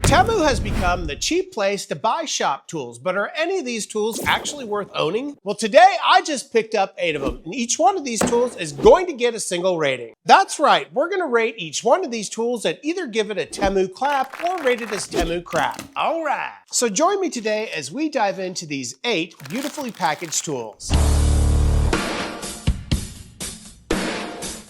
Temu has become the cheap place to buy shop tools, but are any of these tools actually worth owning? Well, today I just picked up 8 of them, and each one of these tools is going to get a single rating. That's right, we're going to rate each one of these tools and either give it a Temu Clap or rate it as Temu Crap. All right. So join me today as we dive into these 8 beautifully packaged tools.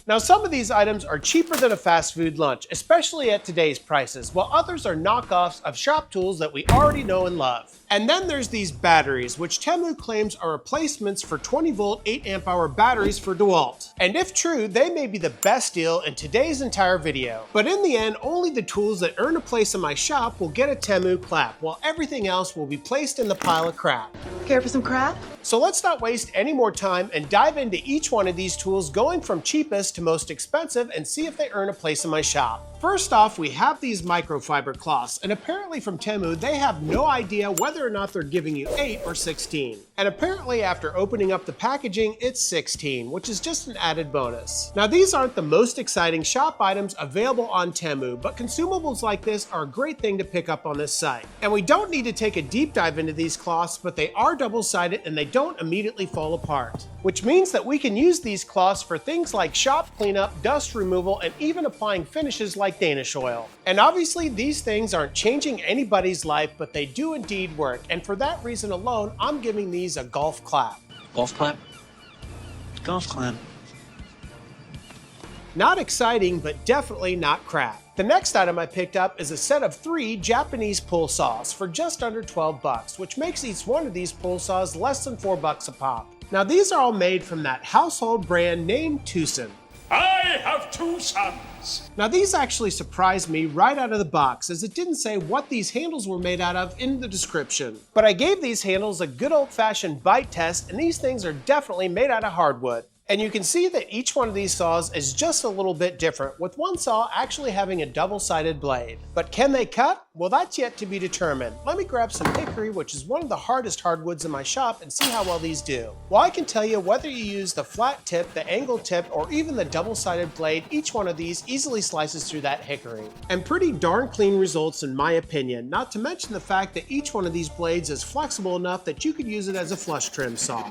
Now, some of these items are cheaper than a fast food lunch, especially at today's prices, while others are knockoffs of shop tools that we already know and love. And then there's these batteries, which Temu claims are replacements for 20-volt, 8-amp-hour batteries for DeWalt. And if true, they may be the best deal in today's entire video. But in the end, only the tools that earn a place in my shop will get a Temu Clap, while everything else will be placed in the pile of crap. Care for some crap? So let's not waste any more time and dive into each one of these tools, going from cheapest to most expensive, and see if they earn a place in my shop. First off, we have these microfiber cloths, and apparently from Temu, they have no idea whether or not they're giving you 8 or 16. And apparently after opening up the packaging, it's 16, which is just an added bonus. Now, these aren't the most exciting shop items available on Temu, but consumables like this are a great thing to pick up on this site. And we don't need to take a deep dive into these cloths, but they are double-sided and they don't immediately fall apart, which means that we can use these cloths for things like shop cleanup, dust removal, and even applying finishes like Danish oil. And obviously these things aren't changing anybody's life, but they do indeed work. And for that reason alone, I'm giving these a golf clap. Golf clap? Golf clap. Not exciting, but definitely not crap. The next item I picked up is a set of 3 Japanese pull saws for just under 12 bucks, which makes each one of these pull saws less than 4 bucks a pop. Now, these are all made from that household brand named Tucson. I have 2 sons. Now, these actually surprised me right out of the box, as it didn't say what these handles were made out of in the description. But I gave these handles a good old-fashioned bite test, and these things are definitely made out of hardwood. And you can see that each one of these saws is just a little bit different, with one saw actually having a double-sided blade. But can they cut? Well, that's yet to be determined. Let me grab some hickory, which is one of the hardest hardwoods in my shop, and see how well these do. Well, I can tell you whether you use the flat tip, the angled tip, or even the double-sided blade, each one of these easily slices through that hickory. And pretty darn clean results in my opinion, not to mention the fact that each one of these blades is flexible enough that you could use it as a flush trim saw.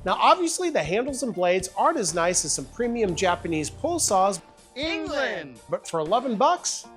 Now, obviously, the handles and blades aren't as nice as some premium Japanese pull saws, England! but for 11 bucks?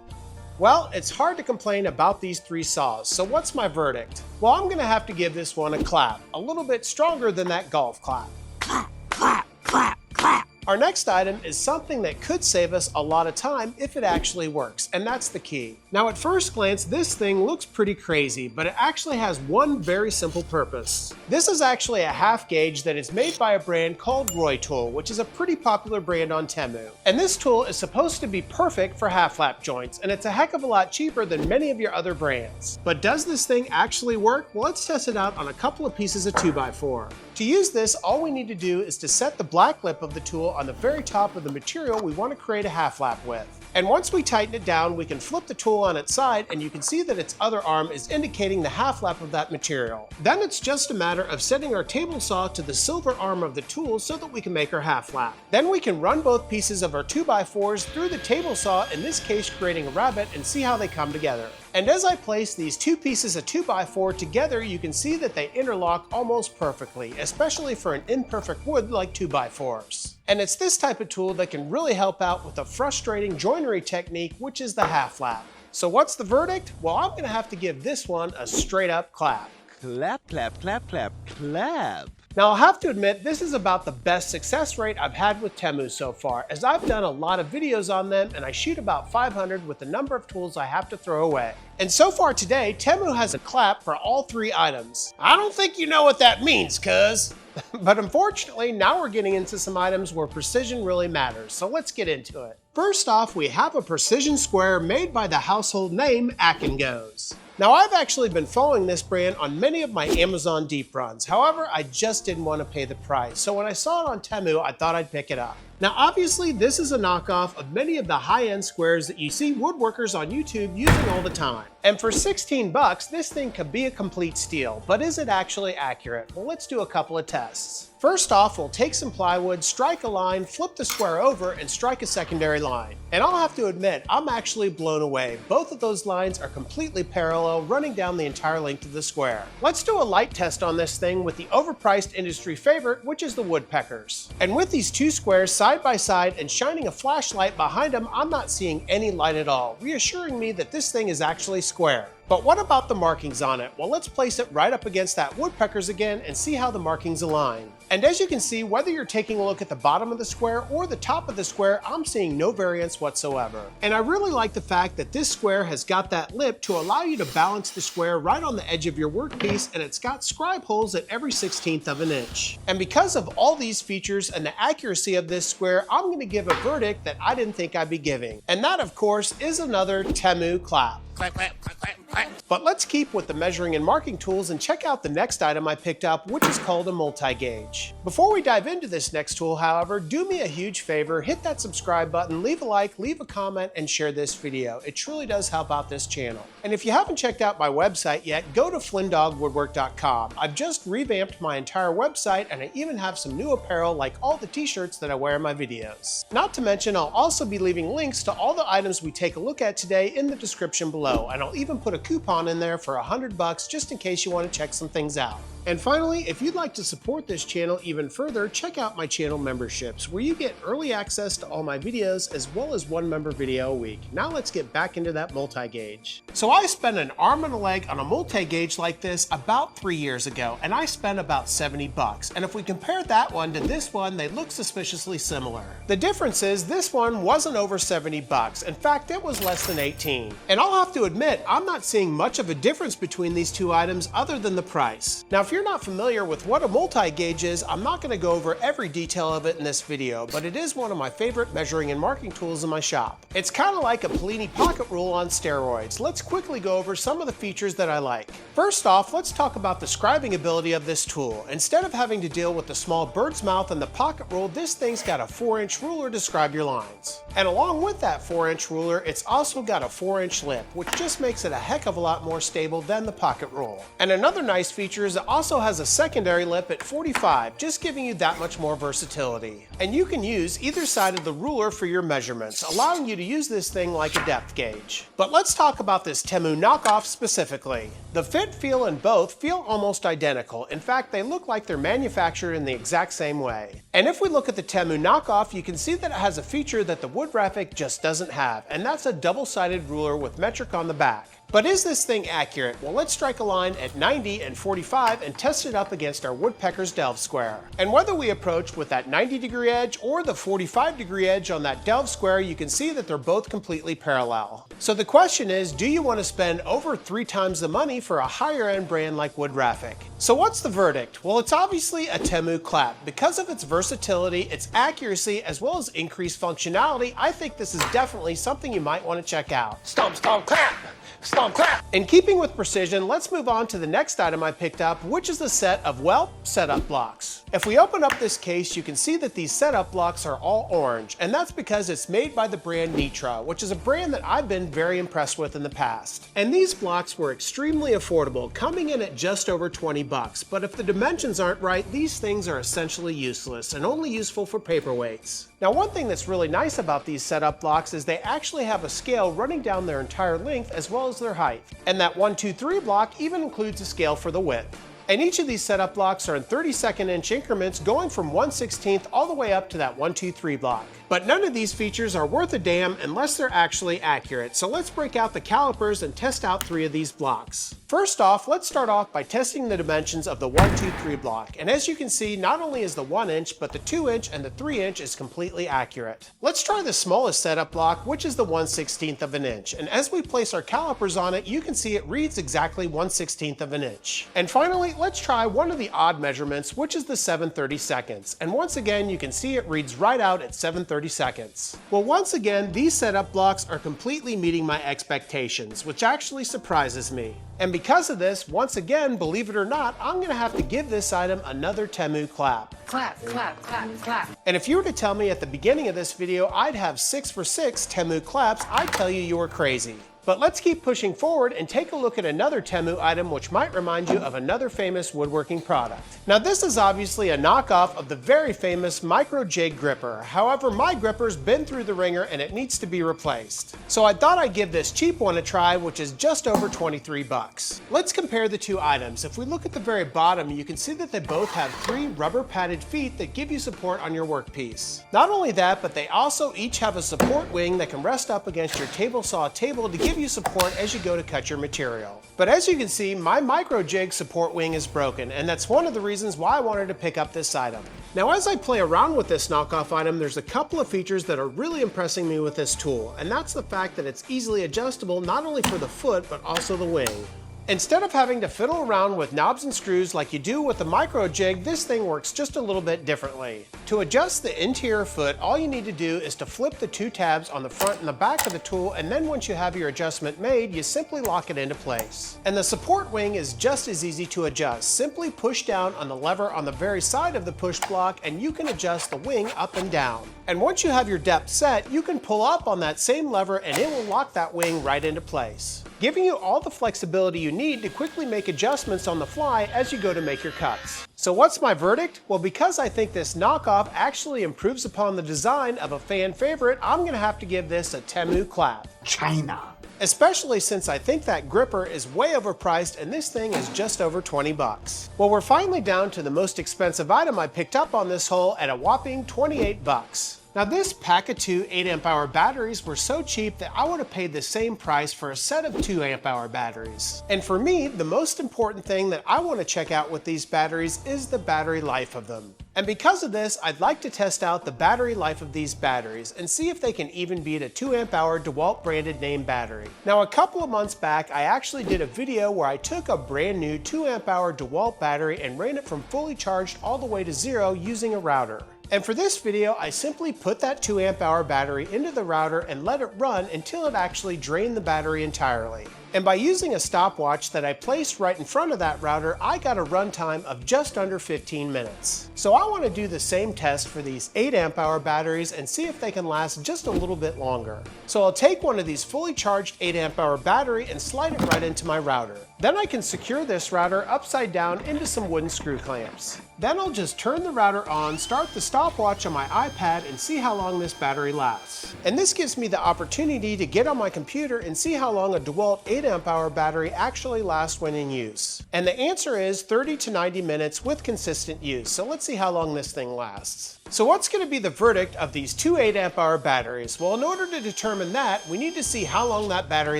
Well, it's hard to complain about these 3 saws, so what's my verdict? Well, I'm gonna have to give this one a clap, a little bit stronger than that golf clap. Clap, clap, clap, clap. Our next item is something that could save us a lot of time if it actually works, and that's the key. Now, at first glance, this thing looks pretty crazy, but it actually has one very simple purpose. This is actually a half gauge that is made by a brand called Roy Tool, which is a pretty popular brand on Temu. And this tool is supposed to be perfect for half lap joints, and it's a heck of a lot cheaper than many of your other brands. But does this thing actually work? Well, let's test it out on a couple of pieces of 2x4. To use this, all we need to do is to set the black lip of the tool on the very top of the material we want to create a half lap with. And once we tighten it down, we can flip the tool on its side, and you can see that its other arm is indicating the half lap of that material. Then it's just a matter of setting our table saw to the silver arm of the tool so that we can make our half lap. Then we can run both pieces of our 2x4s through the table saw, in this case creating a rabbet, and see how they come together. And as I place these 2 pieces of 2x4 together, you can see that they interlock almost perfectly, especially for an imperfect wood like 2x4s. And it's this type of tool that can really help out with a frustrating joinery technique, which is the half lap. So what's the verdict? Well, I'm gonna have to give this one a straight up clap. Clap, clap, clap, clap, clap. Now, I'll have to admit, this is about the best success rate I've had with Temu so far, as I've done a lot of videos on them and I shoot about 500 with the number of tools I have to throw away. And so far today, Temu has a clap for all 3 items. I don't think you know what that means, cuz. But unfortunately, now we're getting into some items where precision really matters, so let's get into it. First off, we have a precision square made by the household name Goes. Now, I've actually been following this brand on many of my Amazon deep runs. However, I just didn't want to pay the price. So when I saw it on Temu, I thought I'd pick it up. Now obviously this is a knockoff of many of the high-end squares that you see woodworkers on YouTube using all the time. And for 16 bucks, this thing could be a complete steal, but is it actually accurate? Well, let's do a couple of tests. First off, we'll take some plywood, strike a line, flip the square over, and strike a secondary line. And I'll have to admit, I'm actually blown away. Both of those lines are completely parallel, running down the entire length of the square. Let's do a light test on this thing with the overpriced industry favorite, which is the woodpeckers. And with these two squares side by side and shining a flashlight behind them, I'm not seeing any light at all, reassuring me that this thing is actually square. But what about the markings on it? Well, let's place it right up against that woodpeckers again and see how the markings align. And as you can see, whether you're taking a look at the bottom of the square or the top of the square, I'm seeing no variance whatsoever. And I really like the fact that this square has got that lip to allow you to balance the square right on the edge of your workpiece, and it's got scribe holes at every 1/16 of an inch. And because of all these features and the accuracy of this square, I'm going to give a verdict that I didn't think I'd be giving. And that, of course, is another Temu Clap. Clap, clap, clap, clap, clap. But let's keep with the measuring and marking tools and check out the next item I picked up, which is called a multi-gauge. Before we dive into this next tool, however, do me a huge favor, hit that subscribe button, leave a like, leave a comment, and share this video. It truly does help out this channel. And if you haven't checked out my website yet, go to FlynnDoggWoodwork.com. I've just revamped my entire website, and I even have some new apparel like all the t-shirts that I wear in my videos. Not to mention, I'll also be leaving links to all the items we take a look at today in the description below, and I'll even put a coupon in there for $100 just in case you want to check some things out. And finally, if you'd like to support this channel even further, check out my channel memberships, where you get early access to all my videos as well as one member video a week. Now let's get back into that multi-gauge. So I spent an arm and a leg on a multi-gauge like this about 3 years ago, and I spent about 70 bucks. And if we compare that one to this one, they look suspiciously similar. The difference is this one wasn't over 70 bucks. In fact, it was less than 18. And I'll have to admit, I'm not seeing much of a difference between these two items other than the price. Now, if you're not familiar with what a multi-gauge is, I'm not going to go over every detail of it in this video, but it is one of my favorite measuring and marking tools in my shop. It's kind of like a Polini pocket rule on steroids. Let's quickly go over some of the features that I like. First off, let's talk about the scribing ability of this tool. Instead of having to deal with the small bird's mouth and the pocket rule, this thing's got a 4-inch ruler to scribe your lines. And along with that 4-inch ruler, it's also got a 4-inch lip, which just makes it a heck of a lot more stable than the pocket rule. And another nice feature is it also has a secondary lip at 45, just giving you that much more versatility. And you can use either side of the ruler for your measurements, allowing you to use this thing like a depth gauge. But let's talk about this Temu knockoff specifically. The fit, feel, and both feel almost identical. In fact, they look like they're manufactured in the exact same way. And if we look at the Temu knockoff, you can see that it has a feature that the Woodwork just doesn't have, and that's a double-sided ruler with metric on the back. But is this thing accurate? Well, let's strike a line at 90 and 45 and test it up against our woodpecker's delve square. And whether we approach with that 90-degree edge or the 45-degree edge on that delve square, you can see that they're both completely parallel. So the question is, do you want to spend over 3 times the money for a higher-end brand like Woodwork? So what's the verdict? Well, it's obviously a Temu Clap. Because of its versatility, its accuracy, as well as increased functionality, I think this is definitely something you might want to check out. Stomp, stomp, clap. Stomp, clap. In keeping with precision, let's move on to the next item I picked up, which is a set of, well, setup blocks. If we open up this case, you can see that these setup blocks are all orange, and that's because it's made by the brand Nitra, which is a brand that I've been very impressed with in the past. And these blocks were extremely affordable, coming in at just over 20 bucks. But if the dimensions aren't right, these things are essentially useless and only useful for paperweights. Now, one thing that's really nice about these setup blocks is they actually have a scale running down their entire length as well as their height. And that 1, 2, 3 block even includes a scale for the width. And each of these setup blocks are in 32nd inch increments going from 1/16 all the way up to that 1, 2, 3 block. But none of these features are worth a damn unless they're actually accurate. So let's break out the calipers and test out 3 of these blocks. First off, let's start off by testing the dimensions of the 1, 2, 3 block. And as you can see, not only is the 1 inch, but the 2 inch and the 3 inch is completely accurate. Let's try the smallest setup block, which is the 1/16 of an inch. And as we place our calipers on it, you can see it reads exactly 1/16 of an inch. And finally, finally, let's try one of the odd measurements, which is the 7/30 seconds. And once again, you can see it reads right out at 7/30 seconds. Well, once again, these setup blocks are completely meeting my expectations, which actually surprises me. And because of this, once again, believe it or not, I'm gonna have to give this item another Temu Clap. Clap, clap, clap, clap. And if you were to tell me at the beginning of this video I'd have 6 for 6 Temu Claps, I'd tell you were crazy. But let's keep pushing forward and take a look at another Temu item which might remind you of another famous woodworking product. Now this is obviously a knockoff of the very famous micro jig gripper. However, my gripper's been through the ringer and it needs to be replaced. So I thought I'd give this cheap one a try, which is just over 23 bucks. Let's compare the two items. If we look at the very bottom, you can see that they both have 3 rubber padded feet that give you support on your workpiece. Not only that, but they also each have a support wing that can rest up against your table saw table to give you support as you go to cut your material. But as you can see, my micro jig support wing is broken, and that's one of the reasons why I wanted to pick up this item. Now as I play around with this knockoff item, there's a couple of features that are really impressing me with this tool, and that's the fact that it's easily adjustable not only for the foot but also the wing. Instead of having to fiddle around with knobs and screws like you do with the micro jig, this thing works just a little bit differently. To adjust the interior foot, all you need to do is to flip the 2 tabs on the front and the back of the tool, and then once you have your adjustment made, you simply lock it into place. And the support wing is just as easy to adjust. Simply push down on the lever on the very side of the push block and you can adjust the wing up and down. And once you have your depth set, you can pull up on that same lever and it will lock that wing right into place, giving you all the flexibility you need to quickly make adjustments on the fly as you go to make your cuts. So what's my verdict? Well, because I think this knockoff actually improves upon the design of a fan favorite, I'm gonna have to give this a Temu Clap. China. Especially since I think that gripper is way overpriced and this thing is just over 20 bucks. Well, we're finally down to the most expensive item I picked up on this haul at a whopping 28 bucks. Now this pack of 2 8-amp-hour batteries were so cheap that I would have paid the same price for a set of 2 amp-hour batteries. And for me, the most important thing that I want to check out with these batteries is the battery life of them. And because of this, I'd like to test out the battery life of these batteries and see if they can even beat a 2 amp-hour DeWalt branded name battery. Now a couple of months back, I actually did a video where I took a brand new 2 amp-hour DeWalt battery and ran it from fully charged all the way to 0 using a router. And for this video, I simply put that 2 amp-hour battery into the router and let it run until it actually drained the battery entirely. And by using a stopwatch that I placed right in front of that router, I got a runtime of just under 15 minutes. So I want to do the same test for these 8 amp-hour batteries and see if they can last just a little bit longer. So I'll take one of these fully charged 8 amp-hour battery and slide it right into my router. Then I can secure this router upside down into some wooden screw clamps. Then I'll just turn the router on, start the stopwatch on my iPad, and see how long this battery lasts. And this gives me the opportunity to get on my computer and see how long a DeWalt 8 amp-hour battery actually lasts when in use. And the answer is 30 to 90 minutes with consistent use. So let's see how long this thing lasts. So what's going to be the verdict of these 2 8 amp-hour batteries? Well, in order to determine that, we need to see how long that battery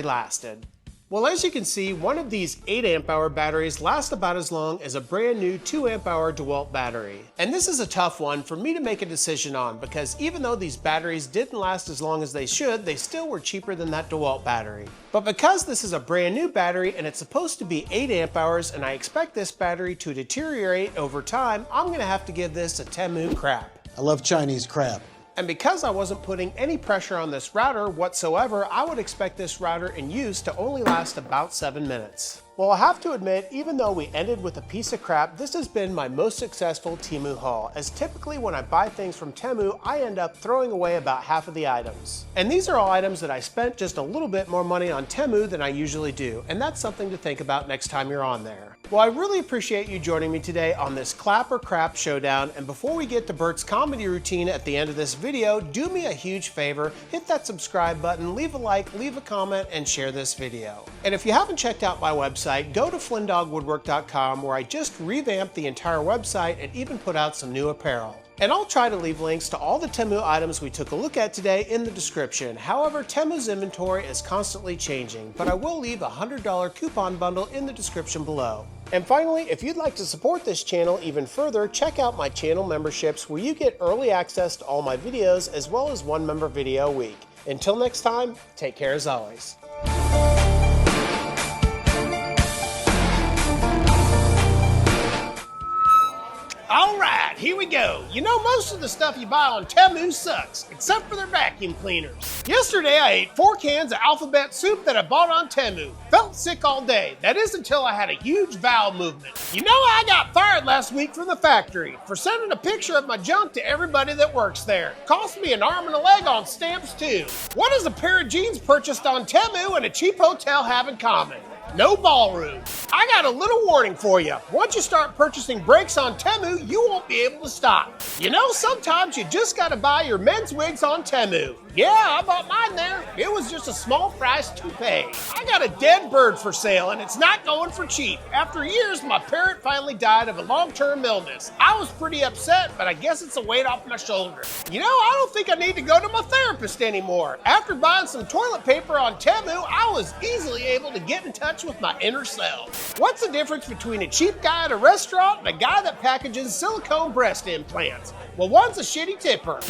lasted. Well, as you can see, one of these 8 amp-hour batteries lasts about as long as a brand new 2 amp-hour DeWalt battery. And this is a tough one for me to make a decision on because even though these batteries didn't last as long as they should, they still were cheaper than that DeWalt battery. But because this is a brand new battery and it's supposed to be 8 amp hours and I expect this battery to deteriorate over time, I'm going to have to give this a Temu Crap. I love Chinese crap. And because I wasn't putting any pressure on this router whatsoever, I would expect this router in use to only last about 7 minutes. Well, I have to admit, even though we ended with a piece of crap, this has been my most successful Temu haul, as typically when I buy things from Temu, I end up throwing away about half of the items. And these are all items that I spent just a little bit more money on Temu than I usually do, and that's something to think about next time you're on there. Well, I really appreciate you joining me today on this Clap or Crap showdown, and before we get to Bert's comedy routine at the end of this video, do me a huge favor, hit that subscribe button, leave a like, leave a comment, and share this video. And if you haven't checked out my website, go to FlynnDoggWoodwork.com where I just revamped the entire website and even put out some new apparel. And I'll try to leave links to all the Temu items we took a look at today in the description. However, Temu's inventory is constantly changing, but I will leave a $100 coupon bundle in the description below. And finally, if you'd like to support this channel even further, check out my channel memberships where you get early access to all my videos as well as one member video a week. Until next time, take care as always. here we go. You know, most of the stuff you buy on Temu sucks, except for their vacuum cleaners. Yesterday, I ate 4 cans of alphabet soup that I bought on Temu. Felt sick all day. That is until I had a huge bowel movement. You know, I got fired last week from the factory for sending a picture of my junk to everybody that works there. Cost me an arm and a leg on stamps too. What does a pair of jeans purchased on Temu and a cheap hotel have in common? No ballroom. I got a little warning for you. Once you start purchasing brakes on Temu, you won't be able to stop. You know, sometimes you just gotta buy your men's wigs on Temu. Yeah, I bought mine there. It was just a small price to pay. I got a dead bird for sale and it's not going for cheap. After years, my parrot finally died of a long-term illness. I was pretty upset, but I guess it's a weight off my shoulder. You know, I don't think I need to go to my therapist anymore. After buying some toilet paper on Temu, I was easily able to get in touch with my inner self. What's the difference between a cheap guy at a restaurant and a guy that packages silicone breast implants? Well, one's a shitty tipper.